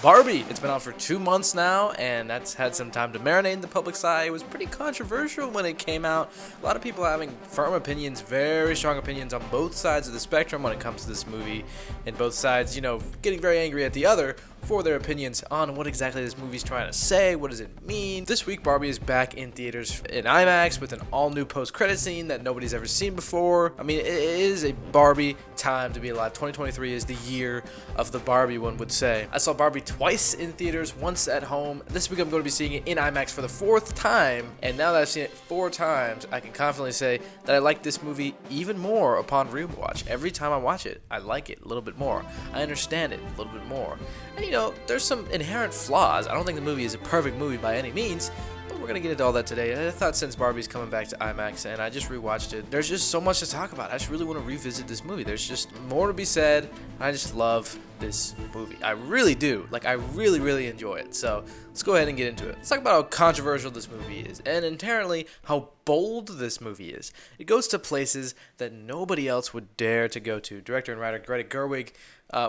Barbie. It's been out for 2 months now, and that's had some time to marinate in the public's eye. It was pretty controversial when it came out. A lot of people having firm opinions, very strong opinions on both sides of the spectrum when it comes to this movie, and both sides, getting very angry at the other for their opinions on what exactly this movie's trying to say, what does it mean. This week, Barbie is back in theaters in IMAX with an all-new post-credit scene that nobody's ever seen before. I mean, it is a Barbie time to be alive. 2023 is the year of the Barbie, one would say. I saw Barbie twice in theaters, once at home. This week I'm going to be seeing it in IMAX for the 4th time, and now that I've seen it 4 times, I can confidently say that I like this movie even more upon rewatch. Every time I watch it, I like it a little bit more. I understand it a little bit more. And there's some inherent flaws. I don't think the movie is a perfect movie by any means, but we're going to get into all that today. And I thought since Barbie's coming back to IMAX and I just rewatched it, there's just so much to talk about. I just really want to revisit this movie. There's just more to be said. I just love this movie. I really do. I really, really enjoy it. So let's go ahead and get into it. Let's talk about how controversial this movie is and inherently how bold this movie is. It goes to places that nobody else would dare to go to. Director and writer Greta Gerwig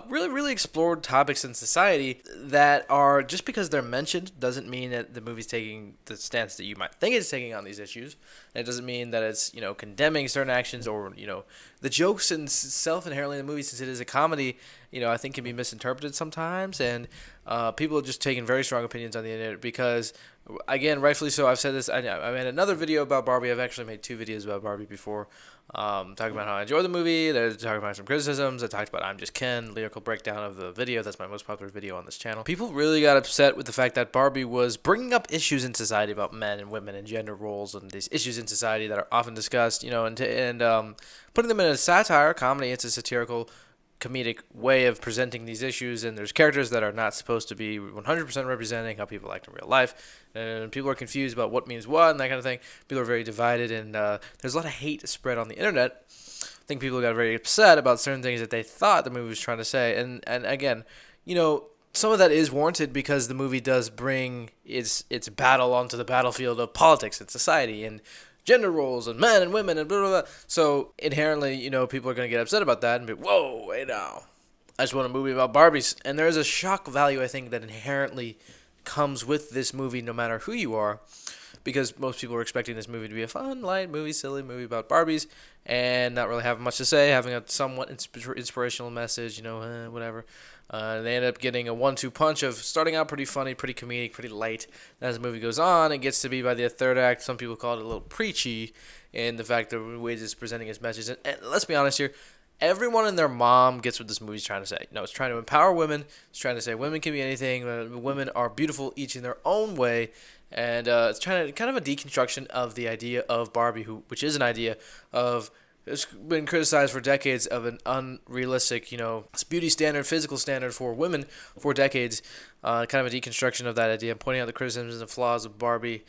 really explored topics in society that are, just because they're mentioned doesn't mean that the movie's taking the stance that you might think it's taking on these issues. And it doesn't mean that it's, condemning certain actions or, the jokes itself inherently in the movie, since it is a comedy, I think can be misinterpreted sometimes. And people are just taking very strong opinions on the internet because, again, rightfully so. I've said this. I made another video about Barbie. I've actually made 2 videos about Barbie before. Talking about how I enjoy the movie. They're talking about some criticisms. I talked about I'm Just Ken, lyrical breakdown of the video. That's my most popular video on this channel. People really got upset with the fact that Barbie was bringing up issues in society about men and women and gender roles and these issues in society that are often discussed, and putting them in a satire, comedy. It's a satirical, comedic way of presenting these issues, and there's characters that are not supposed to be 100% representing how people act in real life, and people are confused about what means what and that kind of thing. People are very divided, and there's a lot of hate spread on the internet. I think people got very upset about certain things that they thought the movie was trying to say, and again, some of that is warranted because the movie does bring its battle onto the battlefield of politics and society and gender roles and men and women and blah, blah, blah. So inherently, people are going to get upset about that and be, whoa, wait now. I just want a movie about Barbies. And there is a shock value, I think, that inherently comes with this movie no matter who you are, because most people are expecting this movie to be a fun, light movie, silly movie about Barbies and not really having much to say, having a somewhat inspirational message, whatever. They end up getting a 1-2 punch of starting out pretty funny, pretty comedic, pretty light. As the movie goes on, it gets to be, by the 3rd act, some people call it a little preachy in the fact that the way it's presenting its message. And let's be honest here, everyone and their mom gets what this movie's trying to say. It's trying to empower women. It's trying to say women can be anything. Women are beautiful each in their own way. And it's trying to kind of a deconstruction of the idea of Barbie, which is an idea of, it's been criticized for decades of an unrealistic, beauty standard, physical standard for women for decades. Kind of a deconstruction of that idea, pointing out the criticisms and flaws of Barbie.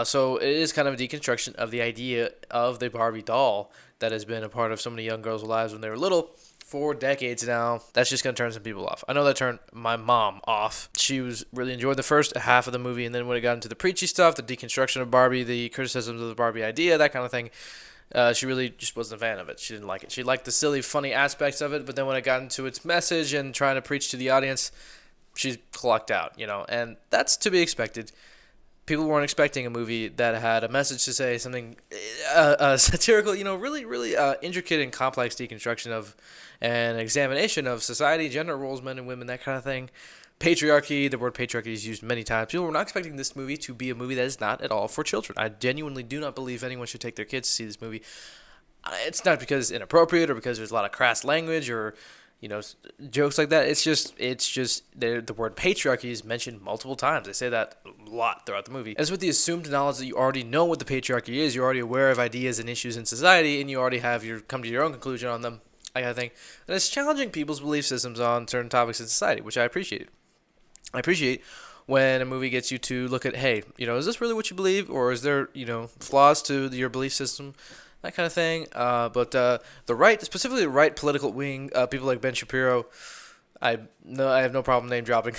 So it is kind of a deconstruction of the idea of the Barbie doll that has been a part of so many young girls' lives when they were little for decades now. That's just going to turn some people off. I know that turned my mom off. She was really enjoyed the first half of the movie, and then when it got into the preachy stuff, the deconstruction of Barbie, the criticisms of the Barbie idea, that kind of thing, she really just wasn't a fan of it. She didn't like it. She liked the silly, funny aspects of it, but then when it got into its message and trying to preach to the audience, she clocked out, and that's to be expected. People weren't expecting a movie that had a message to say, something satirical, really intricate and complex deconstruction of an examination of society, gender roles, men and women, that kind of thing. Patriarchy, the word patriarchy is used many times. People were not expecting this movie to be a movie that is not at all for children. I genuinely do not believe anyone should take their kids to see this movie. It's not because it's inappropriate or because there's a lot of crass language or, jokes like that. It's just the word patriarchy is mentioned multiple times. They say that a lot throughout the movie. As with the assumed knowledge that you already know what the patriarchy is, you're already aware of ideas and issues in society, and you already have come to your own conclusion on them, I gotta think. And it's challenging people's belief systems on certain topics in society, which I appreciate. I appreciate when a movie gets you to look at, hey, is this really what you believe, or is there, flaws to your belief system, that kind of thing. But the right, specifically the right political wing, people like Ben Shapiro, I have no problem name dropping.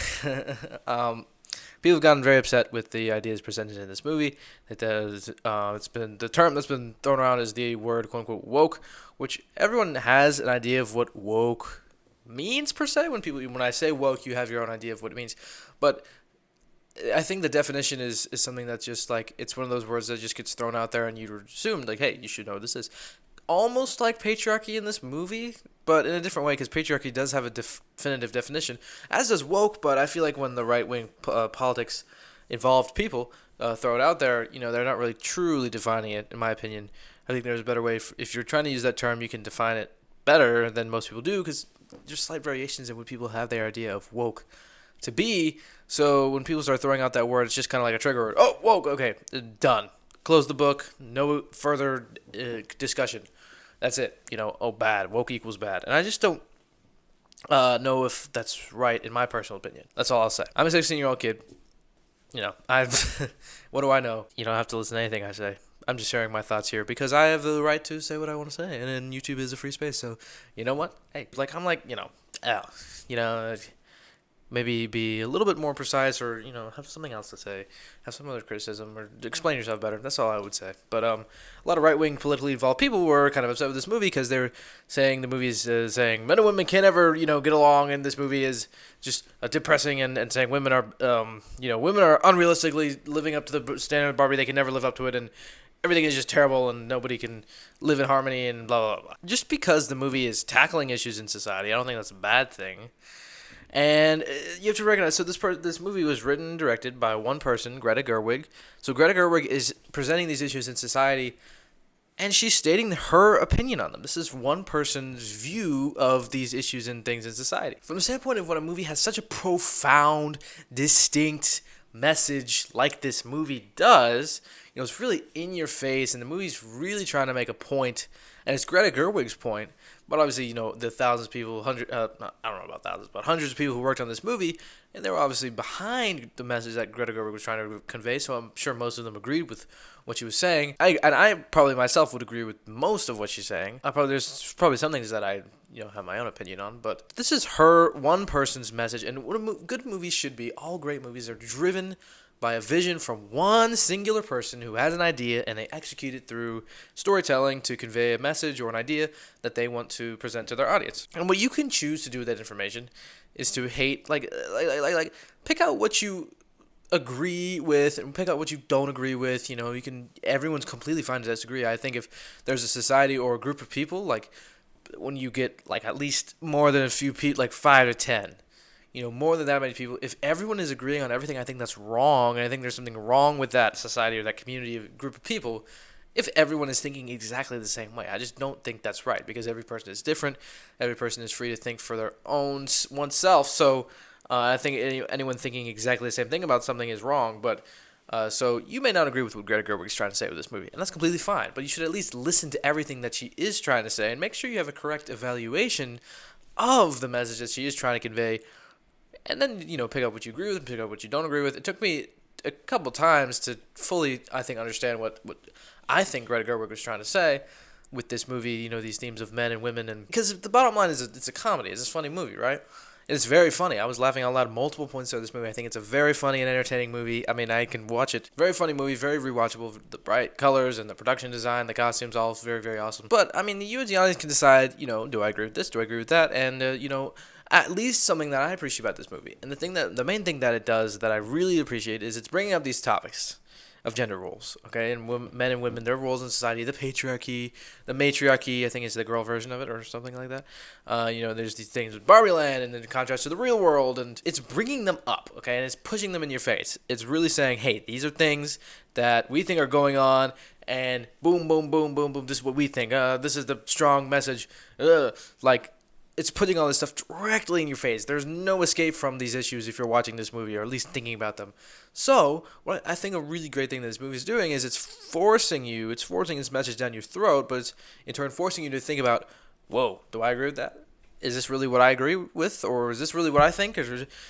People have gotten very upset with the ideas presented in this movie. It's been the term that's been thrown around is the word "quote unquote" woke, which everyone has an idea of what woke means per se. When I say woke, you have your own idea of what it means, but I think the definition is something that's just like, it's one of those words that just gets thrown out there and you assume like, hey, you should know what this is. Almost like patriarchy in this movie, but in a different way, because patriarchy does have a definitive definition, as does woke. But I feel like when the right wing politics involved people throw it out there, they're not really truly defining it. In my opinion, I think there's a better way. If you're trying to use that term, you can define it better than most people do, because there's slight variations in what people have their idea of woke to be. So when people start throwing out that word, it's just kind of like a trigger word. Oh, woke, okay, done. Close the book. No further discussion. That's it. Oh, bad. Woke equals bad. And I just don't know if that's right, in my personal opinion. That's all I'll say. I'm a 16-year-old kid. I've what do I know? You don't have to listen to anything I say. I'm just sharing my thoughts here because I have the right to say what I want to say. And then YouTube is a free space. So, you know what? Hey, maybe be a little bit more precise, or have something else to say, have some other criticism, or explain yourself better. That's all I would say. But a lot of right-wing politically involved people were kind of upset with this movie because they're saying the movie is saying men and women can't ever get along, and this movie is just depressing, and saying women are women are unrealistically living up to the standard of Barbie. They can never live up to it, and everything is just terrible, and nobody can live in harmony, and blah blah blah. Just because the movie is tackling issues in society, I don't think that's a bad thing. And you have to recognize, so this movie was written and directed by one person, Greta Gerwig. So Greta Gerwig is presenting these issues in society, and she's stating her opinion on them. This is one person's view of these issues and things in society. From the standpoint of when a movie has such a profound, distinct message like this movie does, it's really in your face, and the movie's really trying to make a point, and it's Greta Gerwig's point. But obviously, the thousands of people, I don't know about thousands, but hundreds of people who worked on this movie, and they were obviously behind the message that Greta Gerwig was trying to convey, so I'm sure most of them agreed with what she was saying. I probably myself would agree with most of what she's saying. There's probably some things that I have my own opinion on, but this is her one person's message, and what good movies should be. All great movies are driven by a vision from one singular person who has an idea, and they execute it through storytelling to convey a message or an idea that they want to present to their audience. And what you can choose to do with that information is to hate, like pick out what you agree with and pick out what you don't agree with. Everyone's completely fine to disagree. I think if there's a society or a group of people, like when you get like at least more than a few people, like 5 to 10, more than that many people, if everyone is agreeing on everything, I think that's wrong. And I think there's something wrong with that society or that community of group of people if everyone is thinking exactly the same way. I just don't think that's right, because every person is different. Every person is free to think for their own oneself. So I think anyone thinking exactly the same thing about something is wrong. But so you may not agree with what Greta Gerwig is trying to say with this movie, and that's completely fine. But you should at least listen to everything that she is trying to say and make sure you have a correct evaluation of the message that she is trying to convey. And then, pick up what you agree with and pick up what you don't agree with. It took me a couple times to fully, I think, understand what I think Greta Gerwig was trying to say with this movie, these themes of men and women. And because the bottom line is it's a comedy. It's a funny movie, right? It's very funny. I was laughing out loud multiple points throughout this movie. I think it's a very funny and entertaining movie. I mean, I can watch it. Very funny movie, very rewatchable. The bright colors and the production design, the costumes, all very, very awesome. But, I mean, you as the audience can decide, do I agree with this? Do I agree with that? And, at least something that I appreciate about this movie, and the main thing that it does that I really appreciate, is it's bringing up these topics of gender roles, okay, and men and women, their roles in society, the patriarchy, the matriarchy, I think is the girl version of it, or something like that. There's these things with Barbie Land, and then in contrast to the real world, and it's bringing them up, okay, and it's pushing them in your face. It's really saying, hey, these are things that we think are going on, and boom, boom, boom, boom, boom, this is what we think. This is the strong message. It's putting all this stuff directly in your face. There's no escape from these issues if you're watching this movie, or at least thinking about them. So, what I think a really great thing that this movie is doing is it's forcing this message down your throat, but it's in turn forcing you to think about, whoa, do I agree with that? Is this really what I agree with, or is this really what I think?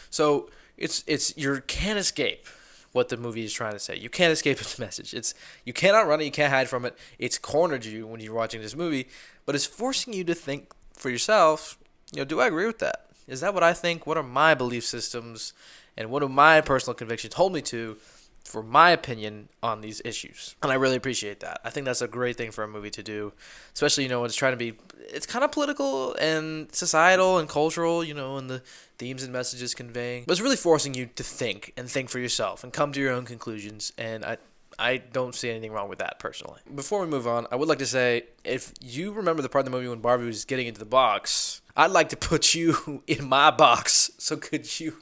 So, you can't escape what the movie is trying to say. You can't escape its message. You cannot run it, you can't hide from it. It's cornered you when you're watching this movie, but it's forcing you to think for yourself, do I agree with that? Is that what I think? What are my belief systems, and what do my personal convictions hold me to? for my opinion on these issues. And I really appreciate that. I think that's a great thing for a movie to do, especially, when it's trying to be, it's kind of political and societal and cultural, and the themes and messages conveying. But it's really forcing you to think and think for yourself and come to your own conclusions. And I don't see anything wrong with that, personally. Before we move on, I would like to say, if you remember the part of the movie when Barbie was getting into the box, I'd like to put you in my box. So could you...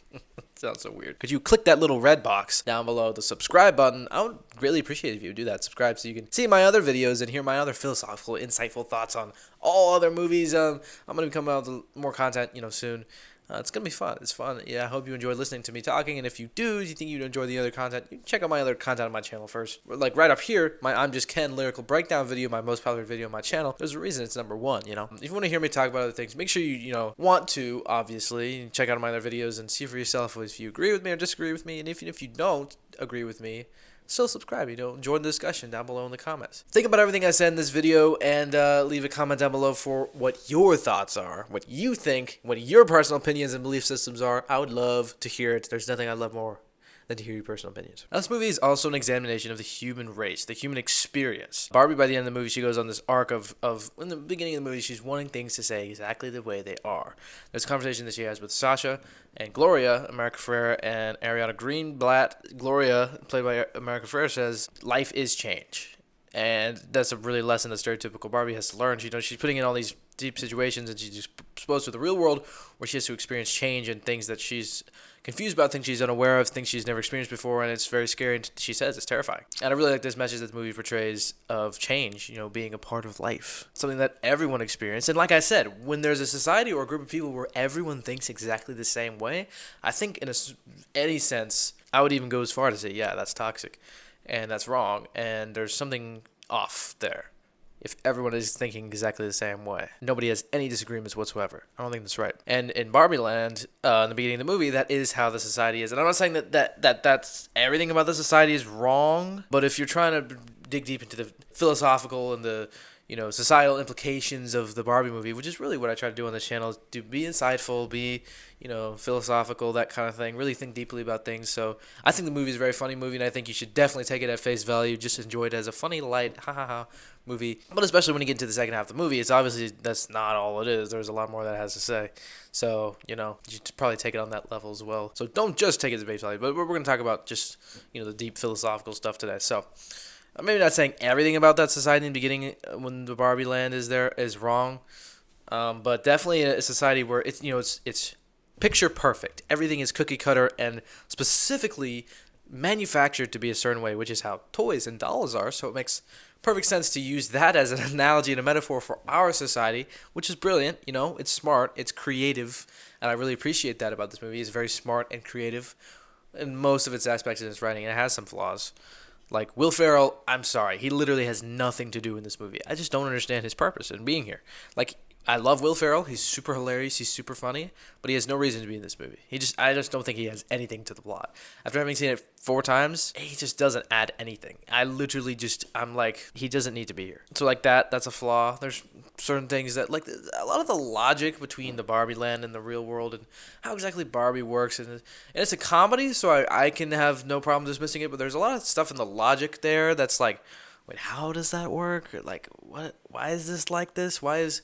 Sounds so weird. Could you click that little red box down below the subscribe button? I would really appreciate it if you would do that. Subscribe so you can see my other videos and hear my other philosophical, insightful thoughts on all other movies. I'm going to be coming out with more content, soon. It's going to be fun. It's fun. Yeah, I hope you enjoy listening to me talking. And if you do, you think you'd enjoy the other content, you check out my other content on my channel first. Like right up here, my I'm Just Ken lyrical breakdown video, my most popular video on my channel. There's a reason it's number 1, If you want to hear me talk about other things, make sure you, want to, obviously, check out my other videos and see for yourself if you agree with me or disagree with me. And if you don't agree with me, still subscribe, join the discussion down below in the comments. Think about everything I said in this video and leave a comment down below for what your thoughts are, what you think, what your personal opinions and belief systems are. I would love to hear it. There's nothing I love more than to hear your personal opinions. Now, this movie is also an examination of the human race, the human experience. Barbie, by the end of the movie, she goes on this arc of in the beginning of the movie, she's wanting things to say exactly the way they are. There's a conversation that she has with Sasha and Gloria, America Ferrera, and Ariana Greenblatt. Gloria, played by America Ferrera, says, life is change. And that's a really lesson that stereotypical Barbie has to learn. She's putting in all these deep situations, and she's exposed to the real world where she has to experience change and things that she's confused about, things she's unaware of, things she's never experienced before, and it's very scary, and she says it's terrifying. And I really like this message that the movie portrays of change, being a part of life, something that everyone experiences. And like I said, when there's a society or a group of people where everyone thinks exactly the same way, I think in any sense, I would even go as far to say, yeah, that's toxic, and that's wrong, and there's something off there. If everyone is thinking exactly the same way, nobody has any disagreements whatsoever. I don't think that's right. And in Barbie Land, in the beginning of the movie, that is how the society is. And I'm not saying that's everything about the society is wrong, but if you're trying to dig deep into the philosophical and the societal implications of the Barbie movie, which is really what I try to do on this channel, is to be insightful, be, philosophical, that kind of thing, really think deeply about things. So I think the movie is a very funny movie, and I think you should definitely take it at face value, just enjoy it as a funny, light, movie. But especially when you get into the second half of the movie, it's obviously, that's not all it is. There's a lot more that it has to say. So, you should probably take it on that level as well. So don't just take it at face value, but we're going to talk about just, the deep philosophical stuff today. So, I'm maybe not saying everything about that society in the beginning when the Barbie land is there is wrong, but definitely a society where it's picture perfect. Everything is cookie cutter and specifically manufactured to be a certain way, which is how toys and dolls are. So it makes perfect sense to use that as an analogy and a metaphor for our society, which is brilliant. It's smart, it's creative, and I really appreciate that about this movie. It's very smart and creative in most of its aspects in its writing, and it has some flaws. Like Will Ferrell, I'm sorry, he literally has nothing to do in this movie. I just don't understand his purpose in being here. Like, I love Will Ferrell. He's super hilarious. He's super funny, but he has no reason to be in this movie. I just don't think he has anything to the plot. After having seen it 4 times, he just doesn't add anything. I'm like, he doesn't need to be here. So like that's a flaw. There's certain things that, like, a lot of the logic between the Barbie land and the real world and how exactly Barbie works. And it's a comedy, so I can have no problem dismissing it, but there's a lot of stuff in the logic there that's like, wait, how does that work? Or like, what? Why is this like this? Why is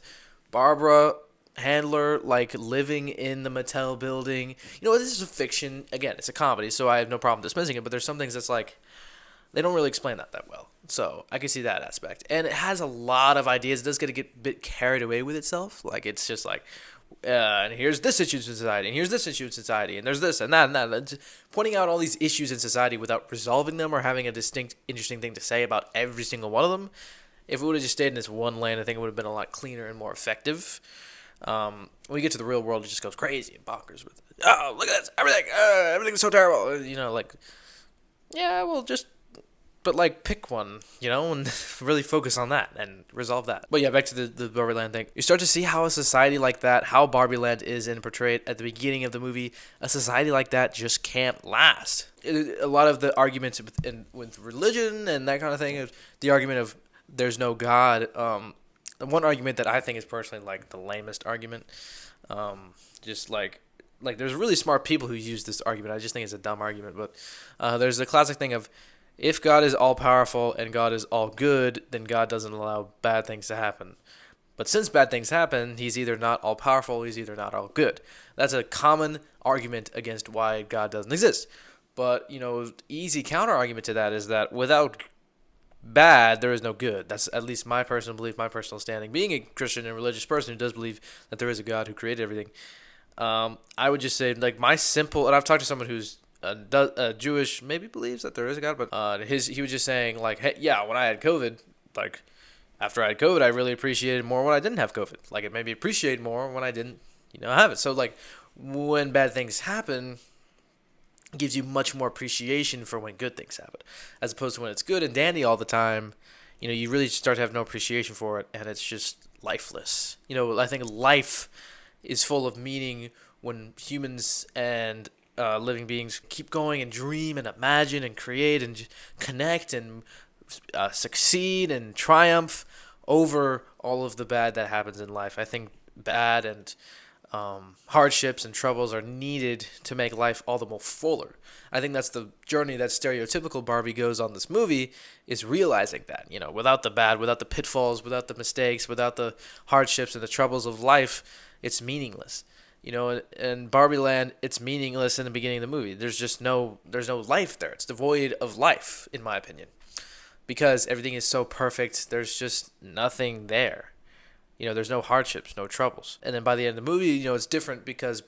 Barbara Handler like living in the Mattel building? This is a fiction. Again, it's a comedy, so I have no problem dismissing it, but there's some things that's like, they don't really explain that well. So I can see that aspect. And it has a lot of ideas. It does get a bit carried away with itself. Like, it's just like, and here's this issue in society, and here's this issue in society, and there's this and that and that. It's pointing out all these issues in society without resolving them or having a distinct, interesting thing to say about every single one of them. If it would have just stayed in this one lane, I think it would have been a lot cleaner and more effective. When we get to the real world, it just goes crazy and bonkers with it. Oh, look at this, everything's so terrible. But like, pick one, and really focus on that and resolve that. But yeah, back to the Barbie Land thing. You start to see how a society like that, how Barbie Land is and portrayed at the beginning of the movie, a society like that just can't last. A lot of the arguments with religion and that kind of thing, the argument of there's no God. One argument that I think is personally like the lamest argument, just like like there's really smart people who use this argument. I just think it's a dumb argument, but there's the classic thing of if God is all powerful and God is all good, then God doesn't allow bad things to happen. But since bad things happen, he's either not all powerful, he's either not all good. That's a common argument against why God doesn't exist. But, easy counter argument to that is that without bad, there is no good. That's at least my personal belief, my personal standing. Being a Christian and religious person who does believe that there is a God who created everything, I would just say, like, my simple, and I've talked to someone who's Jewish, maybe believes that there is a God, but he was just saying, like, hey, yeah, when I had COVID, like, after I had COVID, I really appreciated more when I didn't have COVID. Like, it made me appreciate more when I didn't, have it. So, like, when bad things happen, it gives you much more appreciation for when good things happen. As opposed to when it's good and dandy all the time, you really start to have no appreciation for it, and it's just lifeless. I think life is full of meaning when humans and living beings keep going and dream and imagine and create and connect and succeed and triumph over all of the bad that happens in life. I think bad and hardships and troubles are needed to make life all the more fuller. I think that's the journey that stereotypical Barbie goes on this movie, is realizing that, without the bad, without the pitfalls, without the mistakes, without the hardships and the troubles of life, it's meaningless. In Barbie Land, it's meaningless in the beginning of the movie. There's no life there. It's devoid of life, in my opinion. Because everything is so perfect, there's just nothing there. There's no hardships, no troubles. And then by the end of the movie, it's different because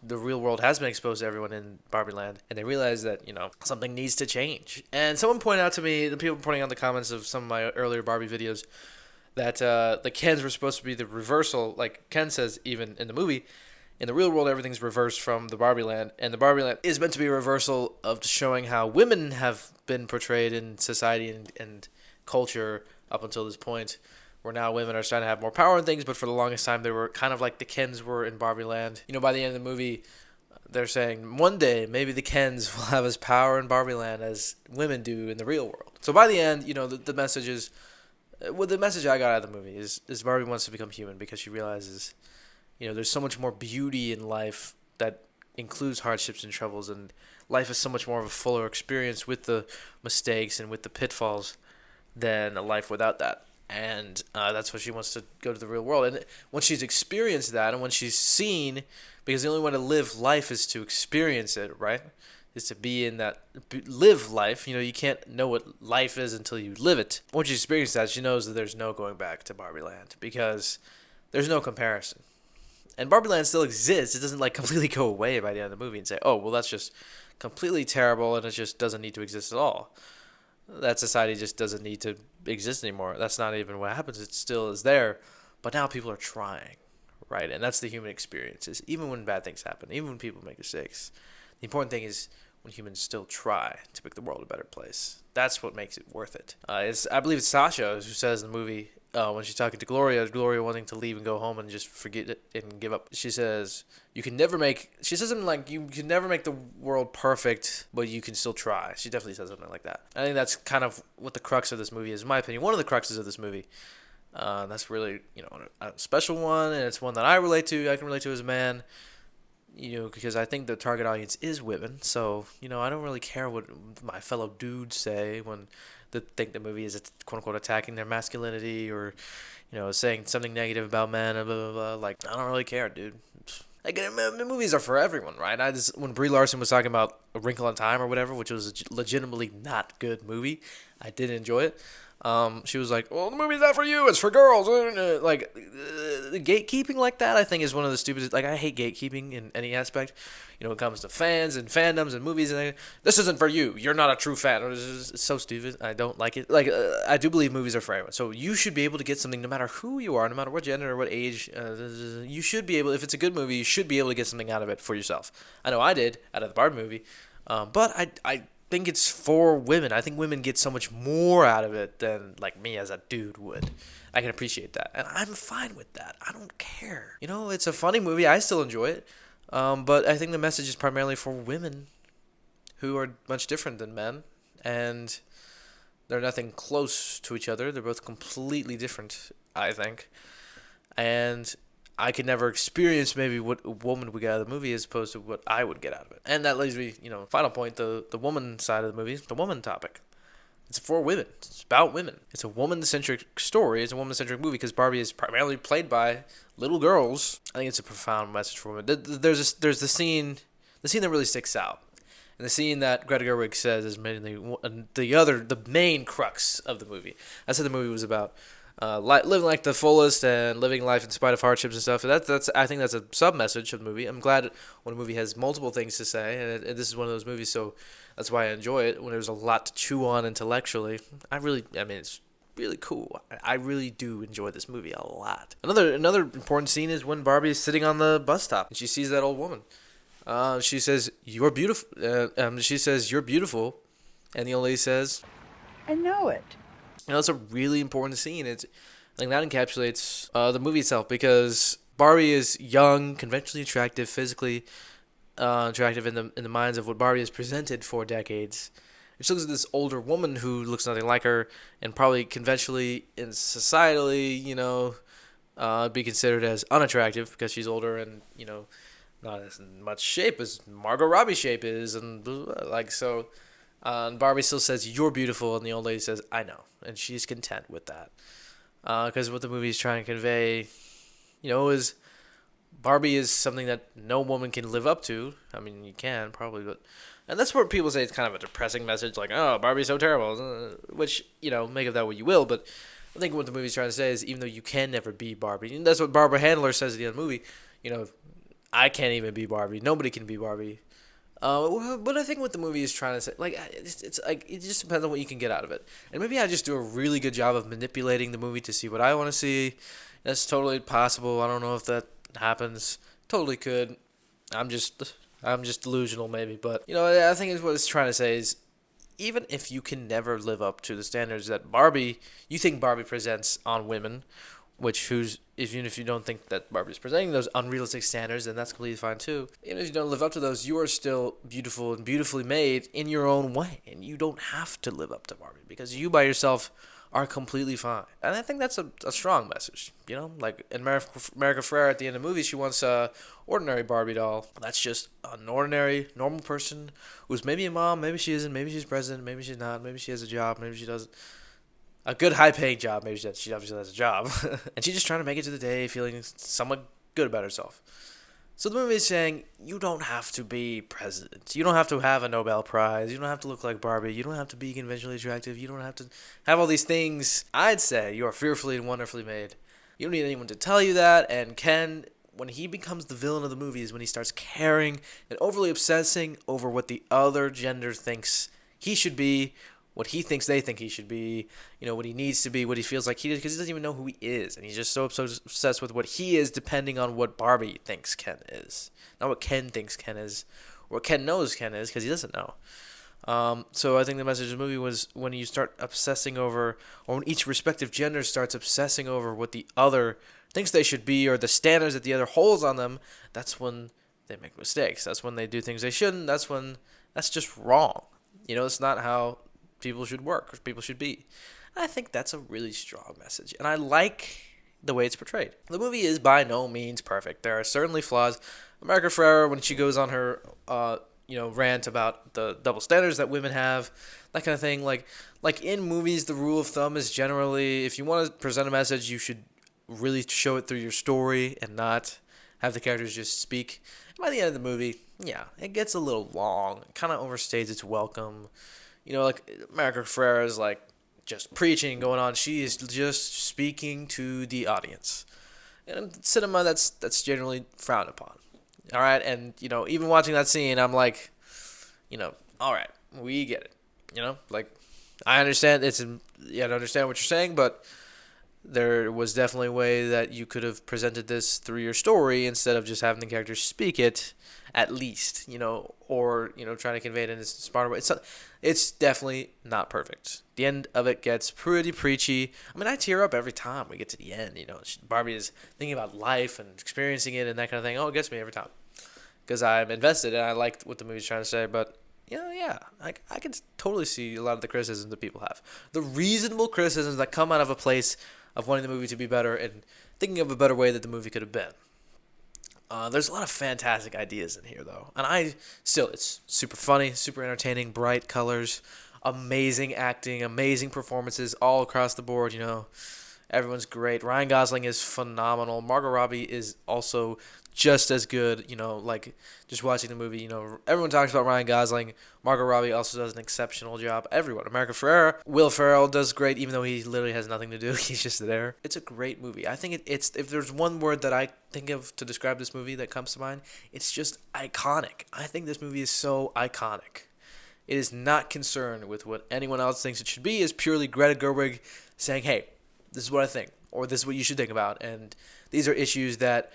the real world has been exposed to everyone in Barbie Land. And they realize that, something needs to change. And someone pointed out to me, the people pointing out the comments of some of my earlier Barbie videos, that the Kens were supposed to be the reversal. Like Ken says even in the movie, in the real world, everything's reversed from the Barbie Land. And the Barbie Land is meant to be a reversal of showing how women have been portrayed in society and culture up until this point, where now women are starting to have more power and things, but for the longest time they were kind of like the Kens were in Barbie Land. By the end of the movie, they're saying one day maybe the Kens will have as power in Barbie Land as women do in the real world. So by the end, the message is, the message I got out of the movie is Barbie wants to become human because she realizes, there's so much more beauty in life that includes hardships and troubles, and life is so much more of a fuller experience with the mistakes and with the pitfalls than a life without that. And that's why she wants to go to the real world. And when she's experienced that, and when she's seen, because the only way to live life is to experience it, right? Is to be in that, live life. You can't know what life is until you live it. Once she experiences that, she knows that there's no going back to Barbie Land because there's no comparison. And Barbie Land still exists. It doesn't completely go away by the end of the movie and say, oh, well, that's just completely terrible and it just doesn't need to exist at all. That society just doesn't need to exist anymore. That's not even what happens. It still is there, but now people are trying, right? And that's the human experience. Is even when bad things happen, even when people make mistakes, the important thing is when humans still try to make the world a better place. That's what makes it worth it. I believe it's Sasha who says in the movie, when she's talking to Gloria wanting to leave and go home and just forget it and give up. She says, she says something like, you can never make the world perfect, but you can still try. She definitely says something like that. I think that's kind of what the crux of this movie is, in my opinion. One of the cruxes of this movie. That's really, a special one, and it's one that I can relate to as a man, because I think the target audience is women. So, I don't really care what my fellow dudes say when they think the movie is, quote unquote, attacking their masculinity or, saying something negative about men and blah, blah, blah. Like, I don't really care, dude. Movies are for everyone, right? When Brie Larson was talking about A Wrinkle in Time or whatever, which was a legitimately not good movie, I did enjoy it. She was like, well, the movie's not for you, it's for girls. The gatekeeping like that, I think, is one of the stupidest. I hate gatekeeping in any aspect. When it comes to fans and fandoms and movies, and this isn't for you. You're not a true fan. It's so stupid. I don't like it. I do believe movies are for everyone. So you should be able to get something no matter who you are, no matter what gender or what age. You should be able, if it's a good movie, you should be able to get something out of it for yourself. I know I did out of the Barbie movie. But I think it's for women. I think women get so much more out of it than me as a dude would. I can appreciate that, and I'm fine with that. I don't care. It's a funny movie. I still enjoy it, but I think the message is primarily for women who are much different than men, and they're nothing close to each other. They're both completely different, I think, and I could never experience maybe what a woman would get out of the movie as opposed to what I would get out of it. And that leads me, final point, the woman side of the movie, the woman topic. It's for women. It's about women. It's a woman-centric story. It's a woman-centric movie because Barbie is primarily played by little girls. I think it's a profound message for women. There's the scene that really sticks out. And the scene that Greta Gerwig says is mainly the main crux of the movie. I said the movie was about living like the fullest and living life in spite of hardships and stuff. And I think that's a sub message of the movie. I'm glad when a movie has multiple things to say, and this is one of those movies, so that's why I enjoy it. When there's a lot to chew on intellectually, it's really cool. I really do enjoy this movie a lot. Another important scene is when Barbie is sitting on the bus stop and she sees that old woman. She says, "You're beautiful." She says, "You're beautiful," and the old lady says, "I know it." That's a really important scene. It's like that encapsulates the movie itself because Barbie is young, conventionally attractive, physically attractive in the minds of what Barbie has presented for decades. And she looks at this older woman who looks nothing like her, and probably conventionally and societally, be considered as unattractive because she's older and not as much shape as Margot Robbie shape is, and so. And Barbie still says, "You're beautiful," and the old lady says, "I know," and she's content with that. Because what the movie is trying to convey, is Barbie is something that no woman can live up to. I mean, you can probably, and that's where people say it's kind of a depressing message, like, "Oh, Barbie's so terrible," which make of that what you will. But I think what the movie's trying to say is, even though you can never be Barbie, and that's what Barbara Handler says at the end of the movie. I can't even be Barbie. Nobody can be Barbie. But I think what the movie is trying to say, it's like it just depends on what you can get out of it. And maybe I just do a really good job of manipulating the movie to see what I want to see. That's totally possible. I don't know if that happens. Totally could. I'm just delusional maybe, but I think is what it's trying to say is, even if you can never live up to the standards that you think Barbie presents on women, even if you don't think that Barbie's presenting those unrealistic standards, then that's completely fine too. Even if you don't live up to those, you are still beautiful and beautifully made in your own way, and you don't have to live up to Barbie because you by yourself are completely fine. And I think that's a strong message. Like in America Ferrera at the end of the movie, she wants a ordinary Barbie doll. That's just an ordinary, normal person who's maybe a mom, maybe she isn't, maybe she's president, maybe she's not, maybe she has a job, maybe she doesn't. A good high-paying job, maybe she obviously has a job. And she's just trying to make it to the day feeling somewhat good about herself. So the movie is saying, you don't have to be president. You don't have to have a Nobel Prize. You don't have to look like Barbie. You don't have to be conventionally attractive. You don't have to have all these things. I'd say you are fearfully and wonderfully made. You don't need anyone to tell you that. And Ken, when he becomes the villain of the movie, is when he starts caring and overly obsessing over what the other gender thinks he should be, what he thinks they think he should be, what he needs to be, what he feels like he is, because he doesn't even know who he is. And he's just so obsessed with what he is depending on what Barbie thinks Ken is. Not what Ken thinks Ken is, or what Ken knows Ken is, because he doesn't know. So I think the message of the movie was when you start obsessing over, or when each respective gender starts obsessing over what the other thinks they should be, or the standards that the other holds on them, that's when they make mistakes. That's when they do things they shouldn't. That's just wrong. It's not how people should work, or people should be. And I think that's a really strong message, and I like the way it's portrayed. The movie is by no means perfect. There are certainly flaws. America Ferrera, when she goes on her, rant about the double standards that women have, that kind of thing. Like in movies, the rule of thumb is generally, if you want to present a message, you should really show it through your story and not have the characters just speak. And by the end of the movie, yeah, it gets a little long. It kind of overstays its welcome. America Ferrera is just preaching going on. She is just speaking to the audience. And in cinema, that's generally frowned upon. All right, and even watching that scene, I'm like, all right, we get it. I understand I understand what you're saying, but there was definitely a way that you could have presented this through your story instead of just having the characters speak it, at least, or trying to convey it in a smarter way. It's definitely not perfect. The end of it gets pretty preachy. I mean, I tear up every time we get to the end. Barbie is thinking about life and experiencing it and that kind of thing. Oh, it gets me every time because I'm invested and I like what the movie's trying to say. But I can totally see a lot of the criticisms that people have. The reasonable criticisms that come out of a place of wanting the movie to be better and thinking of a better way that the movie could have been. There's a lot of fantastic ideas in here, though. And it's super funny, super entertaining, bright colors, amazing acting, amazing performances all across the board, Everyone's great. Ryan Gosling is phenomenal. Margot Robbie is also just as good, just watching the movie, everyone talks about Ryan Gosling. Margot Robbie also does an exceptional job. Everyone. America Ferrera. Will Ferrell does great, even though he literally has nothing to do. He's just there. It's a great movie. I think it's, if there's one word that I think of to describe this movie that comes to mind, it's just iconic. I think this movie is so iconic. It is not concerned with what anyone else thinks it should be. It's purely Greta Gerwig saying, hey, this is what I think, or this is what you should think about, and these are issues that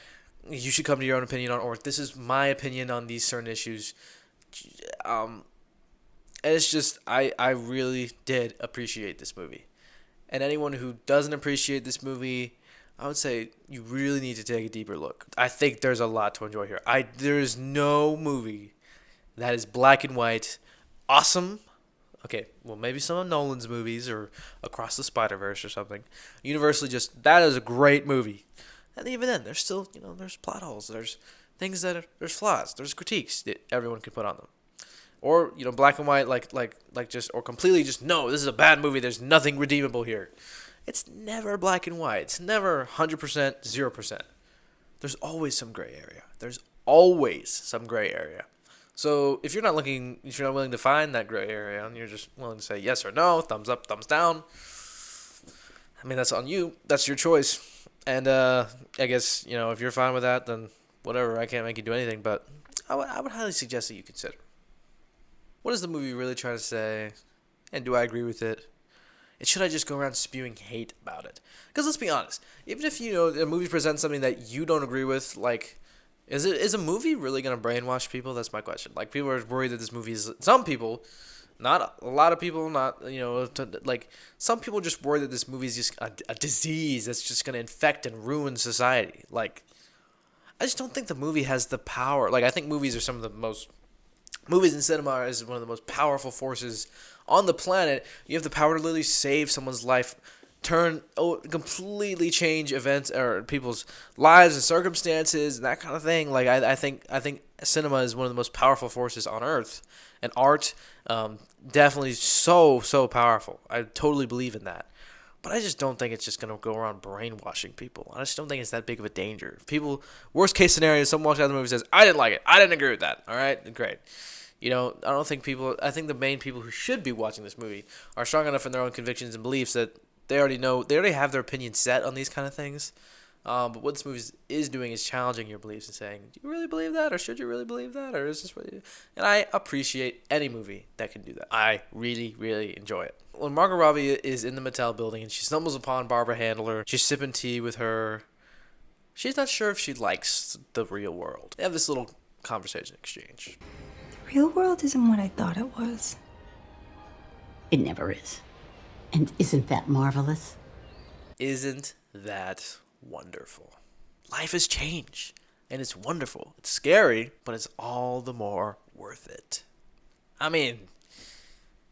you should come to your own opinion on, or this is my opinion on these certain issues. And it's just, I really did appreciate this movie. And anyone who doesn't appreciate this movie, I would say you really need to take a deeper look. I think there's a lot to enjoy here. There's no movie that is black and white, awesome. Okay, well, maybe some of Nolan's movies or Across the Spider-Verse or something. Universally, that is a great movie. And even then, there's still, there's plot holes. There's things there's flaws. There's critiques that everyone can put on them. Or, black and white, or completely just, no, this is a bad movie. There's nothing redeemable here. It's never black and white. It's never 100%, 0%. There's always some gray area. There's always some gray area. So if you're not willing to find that gray area, and you're just willing to say yes or no, thumbs up, thumbs down, I mean, that's on you. That's your choice. And I guess, if you're fine with that, then whatever. I can't make you do anything, but I would highly suggest that you consider. What is the movie really trying to say? And do I agree with it? And should I just go around spewing hate about it? Because let's be honest. Even if, a movie presents something that you don't agree with, is a movie really going to brainwash people? That's my question. People are worried that this movie is... Some people, not a lot of people, some people just worry that this movie is just a disease that's just going to infect and ruin society. I just don't think the movie has the power. I think movies are some of the most... Movies and cinema is one of the most powerful forces on the planet. You have the power to literally save someone's life, completely change events or people's lives and circumstances and that kind of thing. I think cinema is one of the most powerful forces on earth, and art, definitely so powerful. I totally believe in that, but I just don't think it's just gonna go around brainwashing people. I just don't think it's that big of a danger. People, worst case scenario, someone walks out of the movie and says, "I didn't like it. I didn't agree with that." All right, great. I think the main people who should be watching this movie are strong enough in their own convictions and beliefs that they already have their opinion set on these kind of things. But what this movie is doing is challenging your beliefs and saying, do you really believe that? Or should you really believe that? Or is this what you... And I appreciate any movie that can do that. I really, really enjoy it. When Margot Robbie is in the Mattel building and she stumbles upon Barbara Handler, she's sipping tea with her. She's not sure if she likes the real world. They have this little conversation exchange. The real world isn't what I thought it was. It never is. And isn't that marvelous? Isn't that wonderful? Life has changed, and it's wonderful. It's scary, but it's all the more worth it. I mean,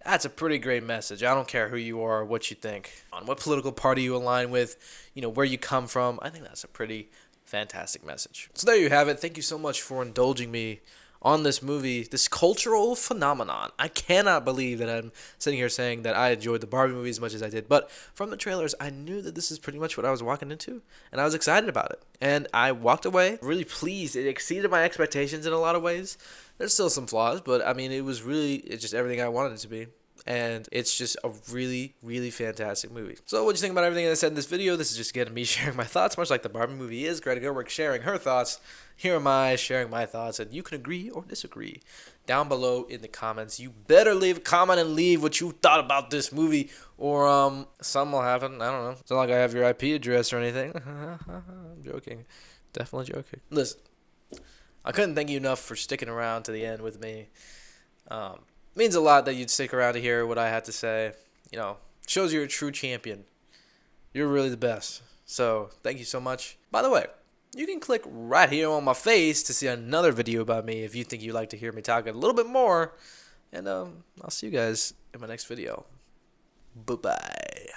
that's a pretty great message. I don't care who you are or what you think, on what political party you align with, where you come from. I think that's a pretty fantastic message. So there you have it. Thank you so much for indulging me on this movie, this cultural phenomenon. I cannot believe that I'm sitting here saying that I enjoyed the Barbie movie as much as I did. But from the trailers, I knew that this is pretty much what I was walking into. And I was excited about it. And I walked away really pleased. It exceeded my expectations in a lot of ways. There's still some flaws, but I mean, it's just everything I wanted it to be. And it's just a really, really fantastic movie. So what do you think about everything I said in this video? This is just again me sharing my thoughts, much like the Barbie movie is. Greta Gerwig sharing her thoughts. Here am I sharing my thoughts, and you can agree or disagree down below in the comments. You better leave a comment and leave what you thought about this movie, or something will happen. I don't know. It's not like I have your IP address or anything. I'm joking. Definitely joking. Listen, I couldn't thank you enough for sticking around to the end with me. Means a lot that you'd stick around to hear what I had to say. Shows you're a true champion. You're really the best. So, thank you so much. By the way, you can click right here on my face to see another video about me if you think you'd like to hear me talk a little bit more. And I'll see you guys in my next video. Bye-bye.